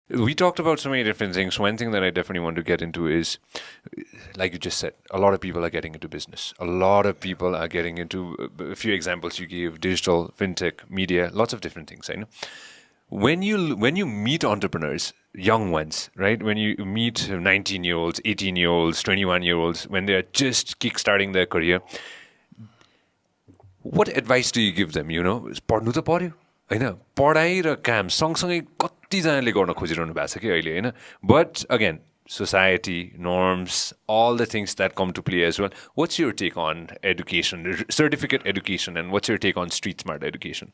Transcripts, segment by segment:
We talked about so many different things. One thing that I definitely want to get into is, like you just said, a lot of people are getting into business. A lot of people are getting into a few examples you gave: digital, fintech, media, lots of different things. I know. When you meet entrepreneurs, young ones, right? When you meet 19-year-olds, 18-year-olds, 21-year-olds, when they are just kickstarting their career, what advice do you give them? पढ्नु त पर्यो होइन, पढाइ र काम सँगसँगै कतिजनाले गर्न खोजिरहनु भएको छ कि अहिले होइन. But again, society, norms, all the things that come to play as well. What's your take on education, certificate education, and what's your take on street smart education?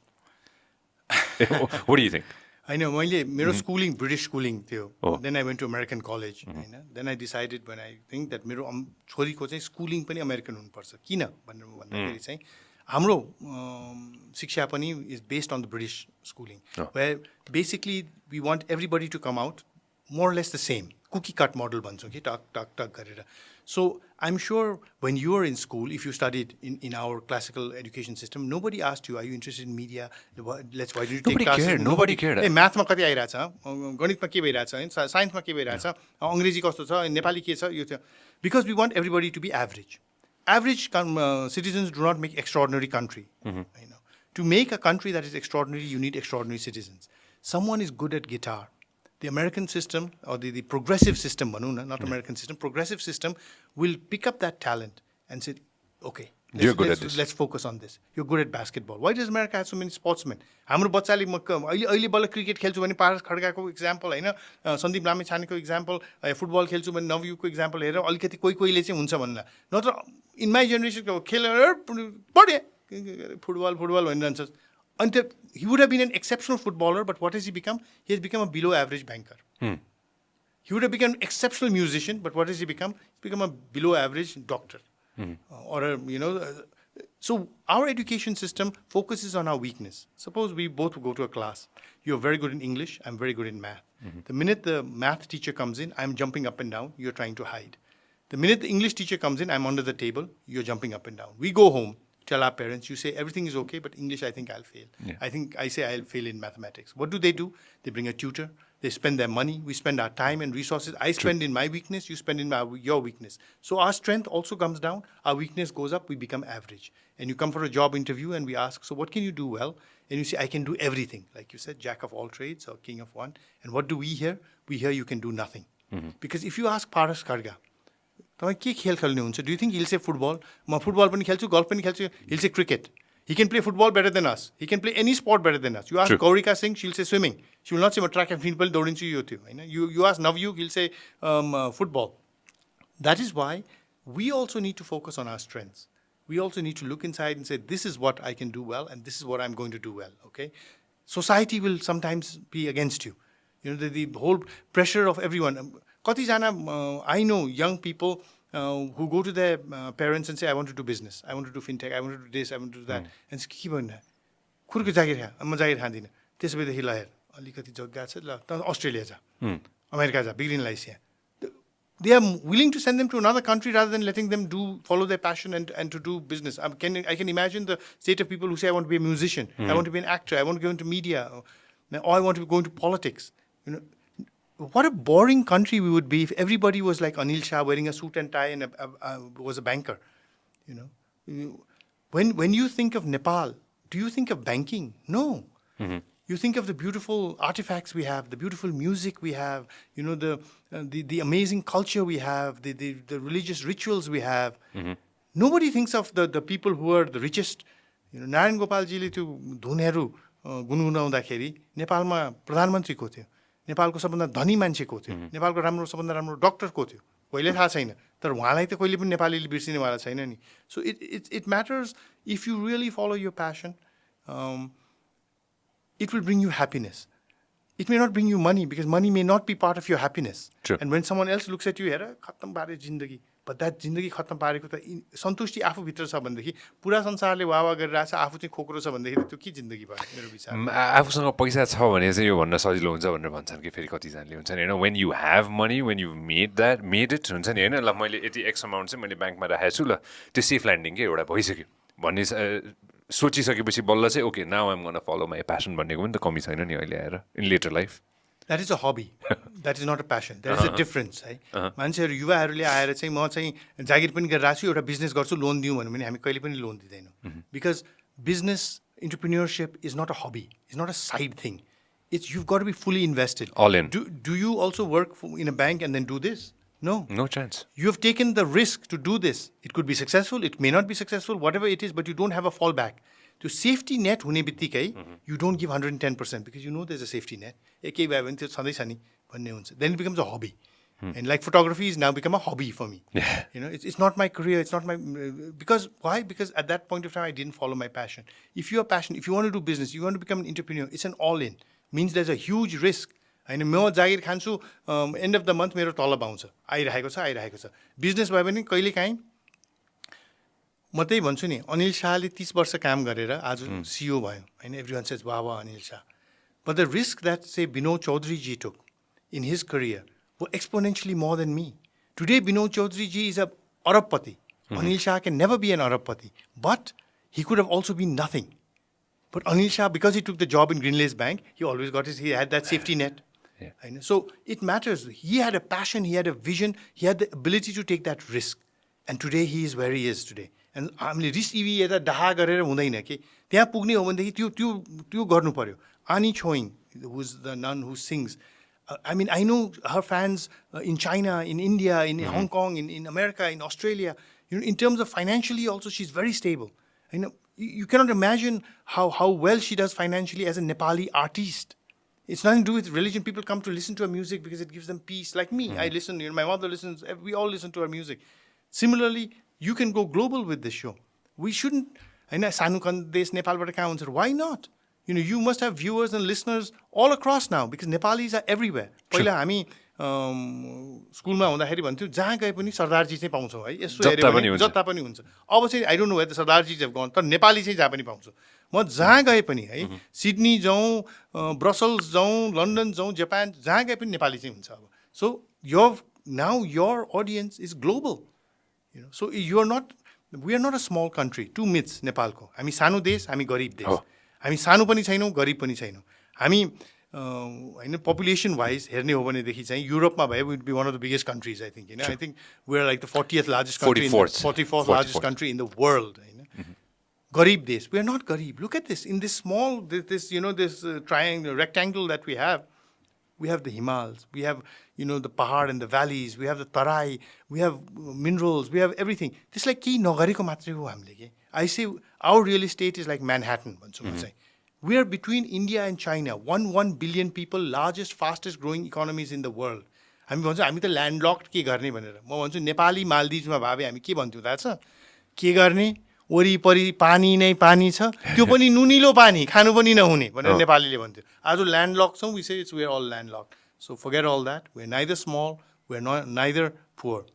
What do you think? I know, मेरो schooling British schooling थियो. Then I went to American college. Then I decided when I think that मेरो छोरीको चाहिँ schooling पनि American हुनुपर्छ. किन भनेर भन्दाखेरि चाहिँ हाम्रो शिक्षा पनि is based on the British schooling, where basically we want everybody to come out more or less the same. Cookie cut model भन्छौँ कि टक गरेर. So I'm sure when you were in school, if you studied in our classical education system, nobody asked you, are you interested in media? Why did you take classes? Nobody cared. Math मा कति आइरहेछ, गणितमा के भइरहेछ, साइन्समा के भइरहेछ, अंग्रेजी कस्तो छ, नेपाली के छ, यो थियो. Because we want everybody to be average. Average citizens do not make extraordinary country. To make a country that is extraordinary, you need extraordinary citizens. Someone is good at guitar. The American system, or the progressive system, not American system, progressive system will pick up that talent and say, okay, let's focus on this. You're good at basketball. Why does America have so many sportsmen? हाम्रो बच्चाले अहिले बल्ल cricket खेल्छु भने पारस खड्काको example होइन, Sandeep लामिछानेको example, football खेल्छु भने नवयुको example हेरेर अलिकति कोहीले चाहिँ हुन्छ भन्ला. नत्र इन माई जेनेरेसनको खेलेर पढे football भनिरहन्छ. Until he would have been an exceptional footballer, but what has he become? He has become a below average banker. He would have become an exceptional musician, but what has he become? He's become a below average doctor. So our education system focuses on our weakness. Suppose we both go to a class. You're very good in English, I'm very good in math. The minute the math teacher comes in, I'm jumping up and down, you're trying to hide. The minute the English teacher comes in, I'm under the table, you're jumping up and down. We go home. Tell our parents, you say everything is okay, but English I think I'll fail. I say I'll fail in mathematics. What do? They bring a tutor, they spend their money, we spend our time and resources. I spend in my weakness, you spend in your weakness. So our strength also comes down, our weakness goes up, we become average. And you come for a job interview and we ask, so what can you do well? And you say, I can do everything. Like you said, jack of all trades or king of one. And what do we hear? We hear you can do nothing. Because if you ask Paras Karga, do you think he'll say football? Football pani khelchu, golf pani khelchu. He'll say cricket. He can play football better than us. He can play any sport better than us. You ask Gaurika Singh, she'll say swimming. She will not say track and field. You ask Navyu, he'll say football. That is why we also need to focus on our strengths. We also need to look inside and say, this is what I can do well, and this is what I'm going to do well. Okay, society will sometimes be against you. The whole pressure of everyone. I know young people who go to their parents and say, I want to do business, I want to do fintech, I want to do this, I want to do that. And ke bhanna? Khurko jagir ma jagir khandiन. त्यसपछि ल हेर अलिकति जग्गा छ ल त Australia जा, America जा, बिग्रिन लाइस यहाँ. They are willing to send them to another country rather than letting them follow their passion and to do business. I can imagine the state of people who say, I want to be a musician, I want to be an actor, I want to go into media, or I want to go into politics. What a boring country we would be if everybody was like Anil Shah, wearing a suit and tie and was a banker. When you think of Nepal, do you think of banking? No. You think of the beautiful artifacts we have, the beautiful music we have, the amazing culture we have, the religious rituals we have. Nobody thinks of the people who are the richest. Narayan Gopalजीले त्यो धुनहरू गुनगुनाउँदाखेरि नेपालमा प्रधानमन्त्री को थियो, नेपालको सबभन्दा धनी मान्छे को थियो, नेपालको सबभन्दा राम्रो डाक्टर को थियो, कहिले थाहा छैन. तर उहाँलाई त कहिले पनि नेपालीले बिर्सिनेवाला छैन नि. So it matters. If you really follow your passion, it will bring you happiness. It may not bring you money, because money may not be part of your happiness. True. And when someone else looks at you, हेर खत्तम पारे जिन्दगी, but that जिन्दगी खत्तम पारेको त सन्तुष्टि आफू भित्र छ भनेदेखि पुरा संसारले वाह गरिरहेछ, आफू चाहिँ खोक्रो छ भनेदेखि त्यो के जिन्दगी भयो मेरो विचारमा. आफूसँग पैसा छ भने चाहिँ यो भन्न सजिलो हुन्छ भनेर भन्छन् कि फेरि कतिजनाले हुन्छ नि हैन, when you have money, when you made it हुन्छ नि हैन, ल मैले यति x amount चाहिँ मैले ब्याङ्कमा राखेको छु, ल त्यो सेफ ल्यान्डिङ के एउटा भइसक्यो भन्ने सोचिसकेपछि बल्ल चाहिँ okay now I'm gonna follow my passion भन्नेको पनि त कमी छैन नि अहिले आएर in later life. That is a hobby. That is not a passion. There is a difference. है मान्छेहरू युवाहरूले आएर चाहिँ म चाहिँ जागिर पनि गरिरहेको छु एउटा बिजनेस गर्छु लोन दिउँ भन्यो भने हामी कहिले पनि लोन दिँदैनौँ because business entrepreneurship is not a hobby. It's not a side thing. You've got to be fully invested. All in. Do you also work in a bank and then do this? No. No chance. You have taken the risk to do this. It could be successful. It may not be successful. Whatever it is, but you don't have a fallback. To safety net hune bittikai, you don't give 110% because you know there's a safety net. Then it becomes a hobby. And like photography is now become a hobby for me. You know, it's not my career. It's not my because why? Because at that point of time, I didn't follow my passion. If you are passionate, if you want to do business, you want to become an entrepreneur. It's an all-in. Means there's a huge risk. होइन म जागिर खान्छु and of the month मेरो तलब आउँछ आइरहेको छ business भयो भने कहिले काहीँ म त्यही भन्छु नि अनिल शाहले 30 वर्ष काम गरेर आज सिओ भयो होइन every one says wow Anil Shah but the risk that say Vinod Chaudhary ji took in his career were exponentially more than me. Today, Binod Chaudhary ji is a Arabpati. Anil Shah can never be an Arabpati. But he could have also been nothing. But Anil Shah, because he took the job in Greenlace Bank, he had that safety net. Yeah. So it matters. He had a passion, he had a vision, he had the ability to take that risk. And today he is where he is today. And हामीले risk इभी यता डाहा गरेर हुँदैन कि त्यहाँ पुग्ने हो भनेदेखि त्यो गर्नु पर्यो. Ani Choing, who's the nun who sings, I mean, I know her fans in China, in India, in Hong Kong, in America, in Australia. You know, in terms of financially also, she's very stable. You know, you cannot imagine how well she does financially as a Nepali artist. It's nothing to do with religion. People come to listen to her music because it gives them peace. Like me, I listen. You know, my mother listens. We all listen to her music. Similarly, you can go global with this show. We shouldn't. I know Sanu Kandes Nepal bata kaha huncha. Why not? You know, you must have viewers and listeners all across now because Nepalis are everywhere. पहिला हामी स्कुलमा हुँदाखेरि भन्थ्यौँ जहाँ गए पनि सरदारजी चाहिँ पाउँछौँ है यसो हेऱ्यो भने जता पनि हुन्छ अब चाहिँ I don't know whether Sardarji चाहिँ गन तर नेपाली चाहिँ जहाँ पनि पाउँछु म जहाँ गए पनि है सिडनी जाउँ ब्रसल्स जाउँ लन्डन जाउँ जापान जहाँ गए पनि नेपाली चाहिँ हुन्छ अब so your audience is global. You know, so we are not a small country. Two myths नेपालको हामी सानो देश हामी गरिब देश हामी सानो पनि छैनौँ गरिब पनि छैनौँ हामी होइन population wise हेर्ने हो भनेदेखि चाहिँ युरोपमा भए would be one of the biggest countries I think. You know, I think we're like the 40th largest country, 44th largest country in the world. You know, garib desh. We are not garib. Look at this in this small this you know this triangle rectangle that we have. We have the Himalayas. We have the Pahad and the valleys. We have the Tarai. We have minerals. We have everything. This like ki nagariko matre ho hamle ke. I say our real estate is like Manhattan. We are between India and China. 1 billion people, largest, fastest growing economies in the world. हामी भन्छौँ हामी त ल्यान्डलक्ड के गर्ने भनेर म भन्छु नेपाली मालदिभ्समा भावे हामी के भन्थ्यौँ थाहा छ के गर्ने वरिपरि पानी नै पानी छ त्यो पनि नुनिलो पानी खानु पनि नहुने भनेर नेपालीले भन्थ्यो आज ल्यान्डलक छौँ we say we are all landlocked. So forget all that. We are neither small, we are neither poor.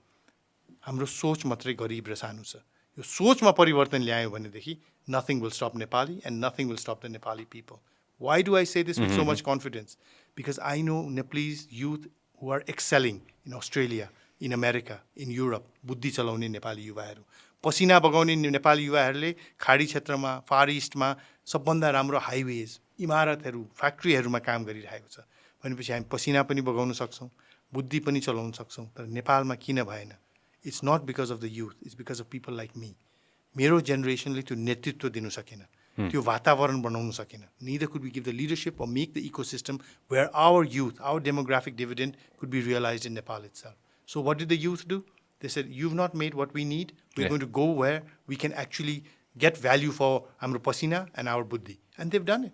हाम्रो सोच मात्रै गरिब र सानो छ यो सोचमा परिवर्तन ल्यायो भनेदेखि nothing will stop Nepali and nothing will stop the Nepali people. Why do I say this with so much confidence? Because I know Nepalese youth who are excelling in Australia, in America, in Europe. बुद्धि चलाउने नेपाली युवाहरू पसिना बगाउने नेपाली युवाहरूले खाडी क्षेत्रमा far इस्टमा सबभन्दा राम्रो हाइवेज इमारतहरू फ्याक्ट्रीहरूमा काम गरिरहेको छ भनेपछि हामी पसिना पनि बगाउन सक्छौँ बुद्धि पनि चलाउन सक्छौँ तर नेपालमा किन भएन It's not because of the youth, it's because of people like me. मेरो जेनेरेसनले त्यो नेतृत्व दिनु सकेन त्यो वातावरण बनाउन सकेन neither could we give the leadership or make the ecosystem where our youth, our demographic dividend could be realized in Nepal itself. So what did the youth do? They said, you've not made what we need. We're going to go where we can actually get value for हाम्रो pasina and our buddhi. And they've done it.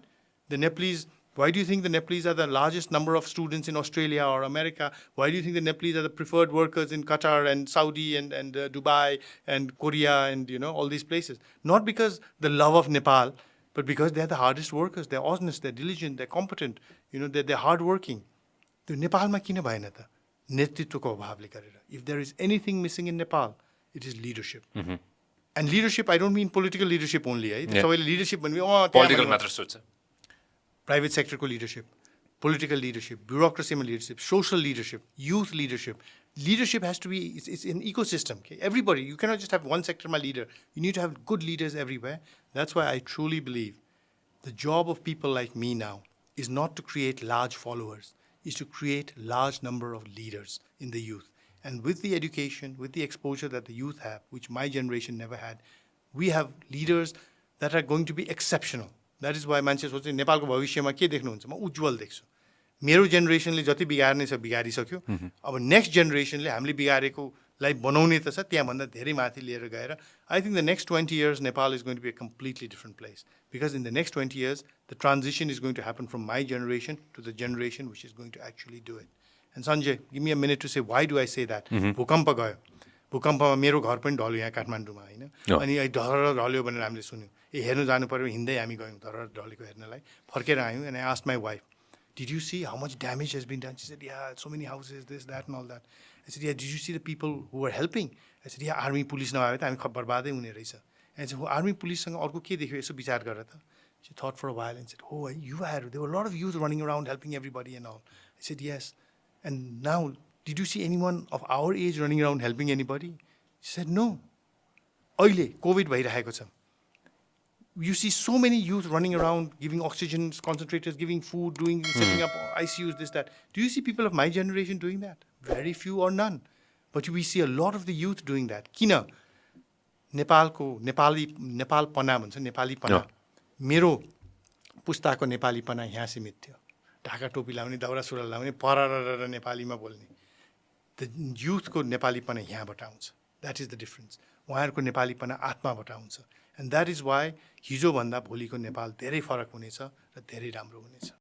The Nepalese, why do you think the Nepalese are the largest number of students in Australia or America? Why do you think the Nepalese are the preferred workers in Qatar and Saudi and Dubai and Korea and all these places? Not because the love of Nepal, but because they're the hardest workers. They're honest, they're diligent, they're competent, they're hardworking. So Nepal ma kina bhaena ta? नेतृत्वको अभावले गरेर. If there is anything missing in Nepal, it is leadership. And leadership, I don't mean political leadership only. सबैले leadership भन्ने political matters सोच्छ. Private sector को leadership, political leadership, bureaucracy leadership, social leadership, youth leadership. Leadership has to be, it's an ecosystem. Okay? Everybody, you cannot just have one sector leader. You need to have good leaders everywhere. That's why I truly believe the job of people like me now is not to create large followers. is to create large number of leaders in the youth. And with the education, with the exposure that the youth have, which my generation never had, we have leaders that are going to be exceptional. That is why मान्छे सोच्छ नेपालको भविष्यमा के देख्नुहुन्छ म उज्जवल देख्छु मेरो जेनेरेसनले जति बिगार्ने छ बिगारिसक्यो अब नेक्स्ट जेनेरेसनले हामीले बिगारेकोलाई बनाउने त छ त्यहाँभन्दा धेरै माथि लिएर गएर I think the next 20 years Nepal is going to be a completely different place because in the next 20 years the transition is going to happen from my generation to the generation which is going to actually do it. And Sanjay, give me a minute to say why do I say that? भूकम्प गयो भूकम्पमा मेरो घर पनि ढल्यो यहाँ काठमाडौँमा हैन अनि धरहर ढल्यो भनेर हामीले सुन्यौँ ए हेर्नु जानु पर्यो हिँड्दै हामी गयौँ धरहर ढलेको हेर्नलाई फर्केर आयौँ and I asked my wife, did you see how much damage has been done? She said, yeah, so many houses, this, that and all that. I said, yeah, did you see the people who were helping? I said, yeah, army, police नभए त हामी बर्बादै हुने रहेछ. And I said, army, policeसँग अर्को के देख्यो यसो विचार गरेर त? She thought for a while and said, oh, there were a lot of youth running around helping everybody and all. I said, yes. And now, did you see anyone of our age running around helping anybody? She said, no. अहिले COVID भइरहेको छ. You see so many youth running around, giving oxygen concentrators, giving food, setting up ICUs, this, that. Do you see people of my generation doing that? Very few or none. But we see a lot of the youth doing that. किन नेपालपना भन्छ नेपालीपना मेरो पुस्ताको नेपालीपना यहाँ सीमित थियो ढाका टोपी लाउने दाउरा सुरुवाल लाउने परर नेपालीमा बोल्ने the youth को नेपालीपना यहाँबाट आउँछ. That is the difference. उहाँहरूको नेपालीपना आत्माबाट आउँछ. And that is why हिजो भन्दा भोलिको नेपाल धेरै फरक हुनेछ र धेरै राम्रो हुनेछ.